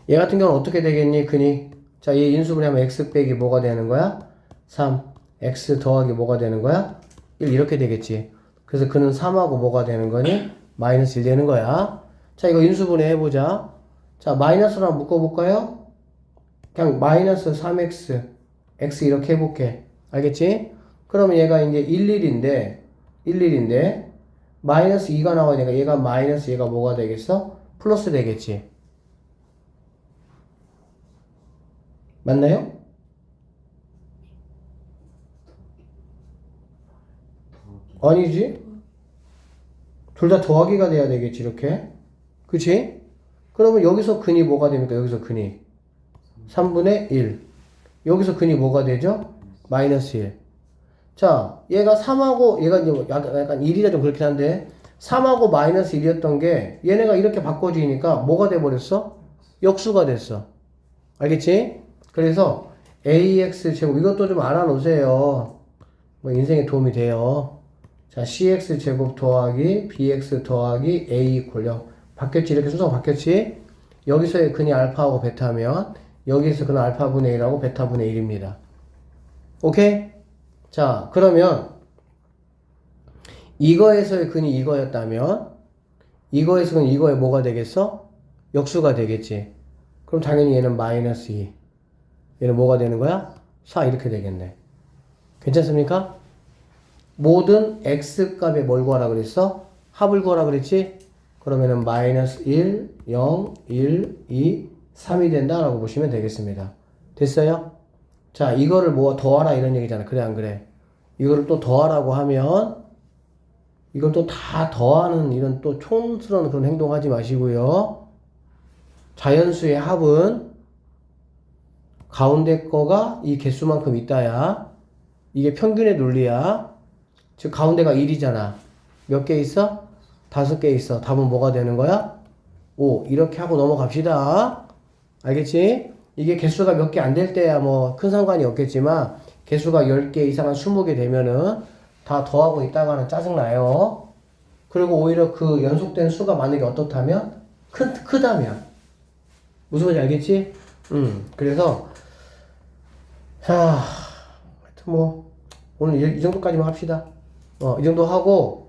얘 같은 경우는 어떻게 되겠니? 근이 자, 얘 인수분해하면 x 빼기 뭐가 되는 거야? 3 x 더하기 뭐가 되는 거야? 1 이렇게 되겠지. 그래서 그는 3하고 뭐가 되는 거니? 마이너스 1 되는 거야. 자, 이거 인수분해 해보자. 자, 마이너스랑 묶어볼까요? 그냥 마이너스 3x x 이렇게 해볼게. 알겠지? 그러면 얘가 이제 11인데 마이너스 2가 나와야 되니까 얘가 마이너스 얘가 뭐가 되겠어? 플러스 되겠지. 맞나요? 아니지? 둘 다 더하기가 돼야 되겠지, 이렇게. 그치? 그러면 여기서 근이 뭐가 됩니까? 여기서 근이 3분의 1. 여기서 근이 뭐가 되죠? 마이너스 1. 자, 얘가 3하고, 얘가 이제 약간 1이라 좀 그렇긴 한데, 3하고 마이너스 1이었던 게, 얘네가 이렇게 바꿔지니까 뭐가 돼버렸어? 역수가 됐어. 알겠지? 그래서 ax 제곱, 이것도 좀 알아놓으세요. 뭐 인생에 도움이 돼요. 자, cx 제곱 더하기 bx 더하기 a 이퀄 0. 바뀌었지? 이렇게 순서가 바뀌었지? 여기서의 근이 알파하고 베타면, 여기서 근은 알파분의 1하고 베타분의 1입니다. 오케이? 자, 그러면 이거에서의 근이 이거였다면 이거에서는 이거에 뭐가 되겠어? 역수가 되겠지. 그럼 당연히 얘는 마이너스 2. 얘는 뭐가 되는 거야? 4 이렇게 되겠네. 괜찮습니까? 모든 x 값에 뭘 구하라 그랬어? 합을 구하라 그랬지? 그러면은 마이너스 1, 0, 1, 2, 3이 된다라고 보시면 되겠습니다. 됐어요? 자, 이거를 뭐 더하라 이런 얘기잖아. 그래 안 그래? 이거를 또 더하라고 하면 이걸 또 다 더하는 이런 또 촌스러운 그런 행동하지 마시고요. 자연수의 합은 가운데 거가 이 개수만큼 있다야. 이게 평균의 논리야. 즉 가운데가 1이잖아. 몇 개 있어? 5개 있어. 답은 뭐가 되는 거야? 5. 이렇게 하고 넘어갑시다. 알겠지? 이게 개수가 몇 개 안 될 때야 뭐 큰 상관이 없겠지만 개수가 10개 이상 한 20개 되면은 다 더하고 있다가는 짜증나요. 그리고 오히려 그 연속된 수가 만약에 어떻다면? 크다면. 무슨 말인지 알겠지? 그래서 하여튼 뭐 오늘 이 정도까지만 합시다. 이 정도 하고